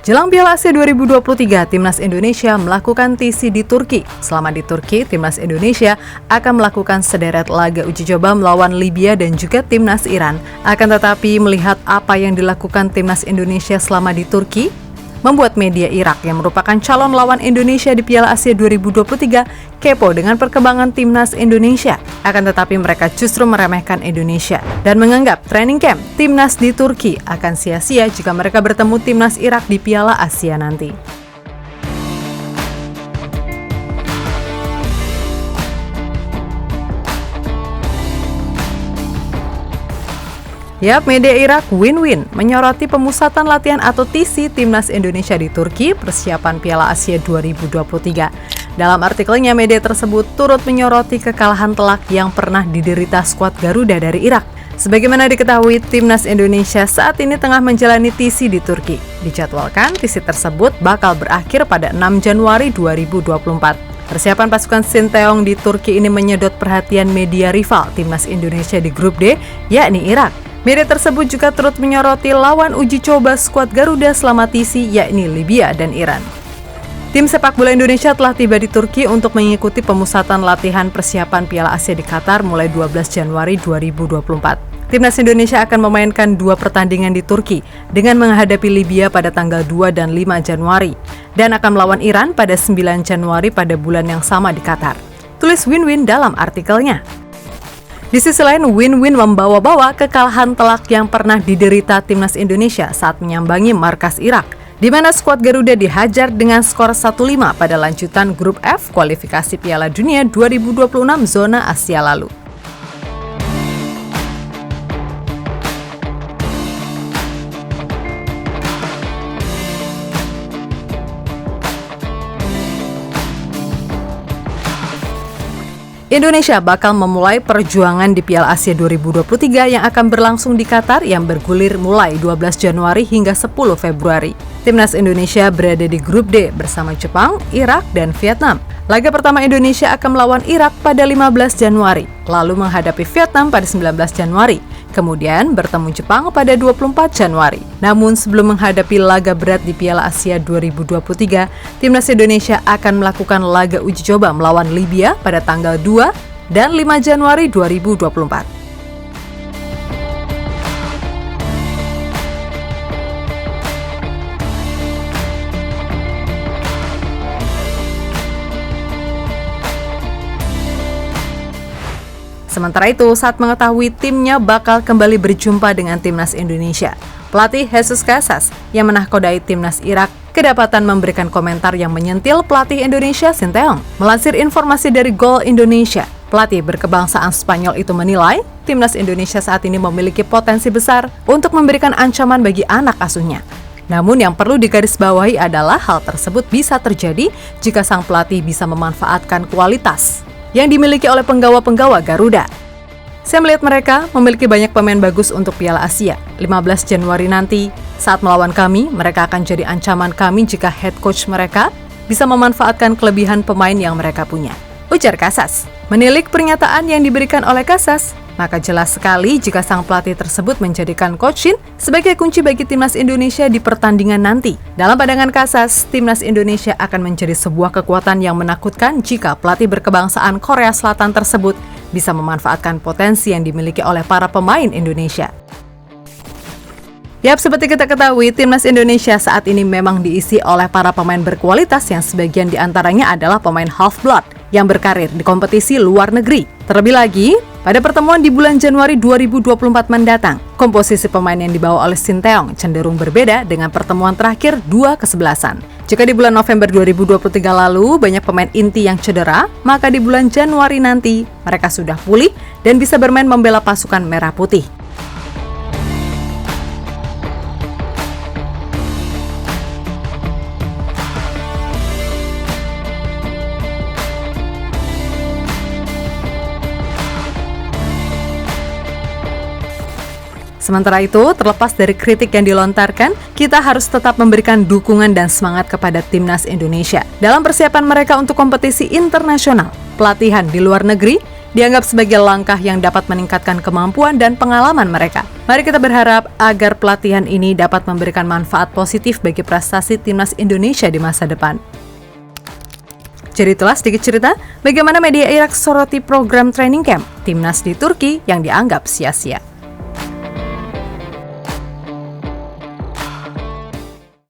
Jelang Piala Asia 2023, Timnas Indonesia melakukan TC di Turki. Selama di Turki, Timnas Indonesia akan melakukan sederet laga uji coba melawan Libya dan juga Timnas Iran. Akan tetapi, melihat apa yang dilakukan Timnas Indonesia selama di Turki, membuat media Irak yang merupakan calon lawan Indonesia di Piala Asia 2023 kepo dengan perkembangan Timnas Indonesia. Akan tetapi mereka justru meremehkan Indonesia dan menganggap training camp Timnas di Turki akan sia-sia jika mereka bertemu Timnas Irak di Piala Asia nanti. Yap, media Irak win-win menyoroti pemusatan latihan atau TC Timnas Indonesia di Turki persiapan Piala Asia 2023. Dalam artikelnya, media tersebut turut menyoroti kekalahan telak yang pernah diderita skuad Garuda dari Irak. Sebagaimana diketahui, Timnas Indonesia saat ini tengah menjalani TC di Turki. Dijadwalkan TC tersebut bakal berakhir pada 6 Januari 2024. Persiapan pasukan Sinteyong di Turki ini menyedot perhatian media rival Timnas Indonesia di grup D, yakni Irak. Media tersebut juga turut menyoroti lawan uji coba skuad Garuda selama TC, yakni Libya dan Iran. Tim sepak bola Indonesia telah tiba di Turki untuk mengikuti pemusatan latihan persiapan Piala Asia di Qatar mulai 12 Januari 2024. Timnas Indonesia akan memainkan 2 pertandingan di Turki dengan menghadapi Libya pada tanggal 2 dan 5 Januari dan akan melawan Iran pada 9 Januari pada bulan yang sama di Qatar. Tulis win-win dalam artikelnya. Di sisi lain, win-win membawa-bawa kekalahan telak yang pernah diderita Timnas Indonesia saat menyambangi markas Irak, di mana skuad Garuda dihajar dengan skor 1-5 pada lanjutan grup F kualifikasi Piala Dunia 2026 zona Asia lalu. Indonesia bakal memulai perjuangan di Piala Asia 2023 yang akan berlangsung di Qatar yang bergulir mulai 12 Januari hingga 10 Februari. Timnas Indonesia berada di grup D bersama Jepang, Irak, dan Vietnam. Laga pertama Indonesia akan melawan Irak pada 15 Januari, lalu menghadapi Vietnam pada 19 Januari. Kemudian bertemu Jepang pada 24 Januari. Namun sebelum menghadapi laga berat di Piala Asia 2023, Timnas Indonesia akan melakukan laga uji coba melawan Libya pada tanggal 2 dan 5 Januari 2024. Sementara itu, saat mengetahui timnya bakal kembali berjumpa dengan Timnas Indonesia, pelatih Jesus Casas yang menahkodai Timnas Irak kedapatan memberikan komentar yang menyentil pelatih Indonesia Sinteyong. Melansir informasi dari Gol Indonesia, pelatih berkebangsaan Spanyol itu menilai Timnas Indonesia saat ini memiliki potensi besar untuk memberikan ancaman bagi anak asuhnya. Namun yang perlu digarisbawahi adalah hal tersebut bisa terjadi jika sang pelatih bisa memanfaatkan kualitas yang dimiliki oleh penggawa-penggawa Garuda. Saya melihat mereka memiliki banyak pemain bagus untuk Piala Asia. 15 Januari nanti, saat melawan kami, mereka akan jadi ancaman kami jika head coach mereka bisa memanfaatkan kelebihan pemain yang mereka punya, ujar Casas. Menilik pernyataan yang diberikan oleh Casas, maka jelas sekali jika sang pelatih tersebut menjadikan Coach Shin sebagai kunci bagi Timnas Indonesia di pertandingan nanti. Dalam pandangan Casas, Timnas Indonesia akan menjadi sebuah kekuatan yang menakutkan jika pelatih berkebangsaan Korea Selatan tersebut bisa memanfaatkan potensi yang dimiliki oleh para pemain Indonesia. Yap, seperti kita ketahui, Timnas Indonesia saat ini memang diisi oleh para pemain berkualitas yang sebagian diantaranya adalah pemain half-blood yang berkarir di kompetisi luar negeri. Terlebih lagi, pada pertemuan di bulan Januari 2024 mendatang, komposisi pemain yang dibawa oleh Sinteyong cenderung berbeda dengan pertemuan terakhir 2 kesebelasan. Jika di bulan November 2023 lalu banyak pemain inti yang cedera, maka di bulan Januari nanti mereka sudah pulih dan bisa bermain membela pasukan merah putih. Sementara itu, terlepas dari kritik yang dilontarkan, kita harus tetap memberikan dukungan dan semangat kepada Timnas Indonesia dalam persiapan mereka untuk kompetisi internasional, pelatihan di luar negeri, dianggap sebagai langkah yang dapat meningkatkan kemampuan dan pengalaman mereka. Mari kita berharap agar pelatihan ini dapat memberikan manfaat positif bagi prestasi Timnas Indonesia di masa depan. Jadi itulah sedikit cerita bagaimana media Irak soroti program training camp Timnas di Turki yang dianggap sia-sia.